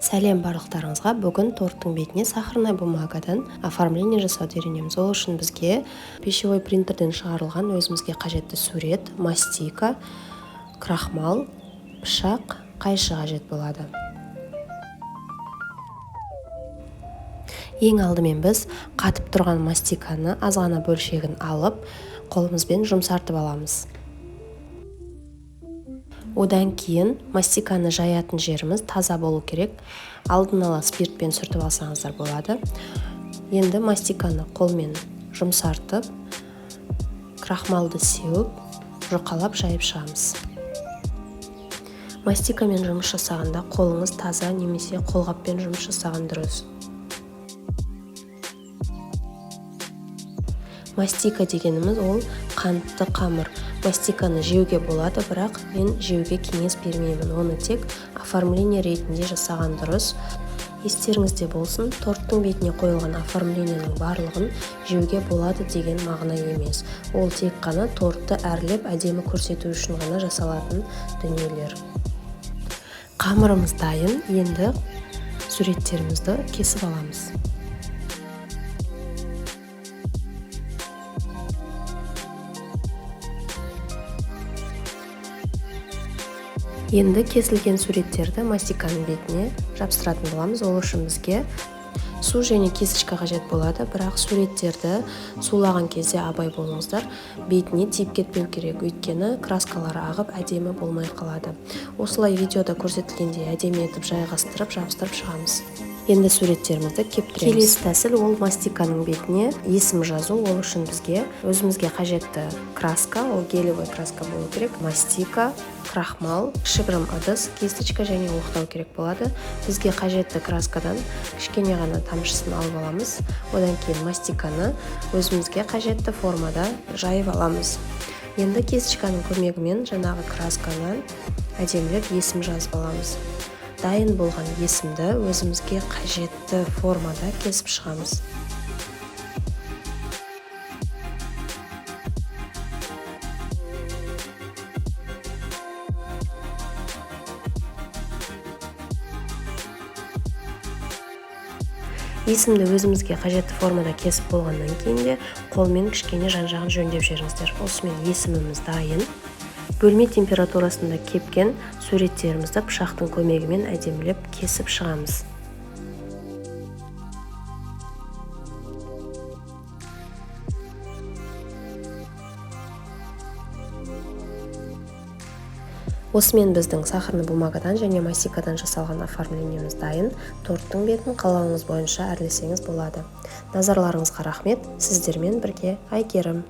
Сәлем барлықтарыңызға. Бүгін торттың бетіне сахарный бумагадан оформление жасауды үйренеміз. Ол үшін бізге пищевой принтерден шығарылған өзімізге қажетті сурет, мастика, крахмал, пышақ, қайшы қажет болады. Ең алдымен біз қатып тұрған мастиканы азғана бөлшегін алып, қолымызбен жұмсартып аламыз. Одан кейін мастиканы жаятын жеріміз таза болу керек. Алдын ала спиртпен сүртіп алсаңыздар болады. Енді мастиканы қолмен жұмсартып, крахмалды сеуіп, жұқалап жайып шығамыз. Мастикамен жұмыс жасағанда қолыңыз таза немесе қолғаппен жұмыс жасаған дұрыс. Мастика дегеніміз ол қантты қамыр. Мастиканы жеуге болады, бірақ мен жеуге кеңес бермеймін. Оны тек оформление ретінде жасаған дұрыс. Естеріңізде болсын, торттың бетіне қойылған оформлениенің барлығын жеуге болады деген мағына емес. Ол тек қана тортты әрлеп, әдемі көрсету үшін ғана жасалатын дүниелер. Қамырымыз дайын, енді суреттерімізді кесіп аламыз. Енді кесілген суреттерді мастиканың бетіне жапсыратын боламыз. Ол үшін бізге су және кесішка қажет болады, бірақ суреттерді сулаған кезде абай болыңыздар. Бетіне тиіп кетпеу керек, өйткені краскалары ағып әдемі болмай қалады. Осылай видеода көрсетілгендей әдемі етіп жайғастырып, жабыстырып шығамыз. Енді суреттерімізді кептіреміз. Келесі тәсіл ол мастиканың бетіне есім жазу. Ол үшін бізге өзімізге қажетті краска, ол гелевой краска болу керек, мастика, крахмал, кішігірім ыдыс, кисточка және оқтау керек болады. Бізге қажетті краскадан кішкене ғана тамшысын алып аламыз. Одан кейін мастиканы өзімізге қажетті формада жайып аламыз. Енді кисточканың көмегімен жаңағы красканы әдемілеп есім жазып аламыз. Дайын болған есімді өзімізге қажетті формада кесіп шығамыз. Есімді өзімізге қажетті формада кесіп болғаннан кейін де қолмен кішкене жан-жағын жөндеп жіберіңіздер. Осымен есіміміз дайын. Бөлме температурасында кепкен суреттерімізді пышақтың көмегімен әдемілеп кесіп шығамыз. Осымен біздің сахарный бумагадан және мастикадан жасалған оформлениеміз дайын. Торттың бетін қалауыңыз бойынша әрлесеңіз болады. Назарларыңызға рахмет. Сіздермен бірге Айгерім.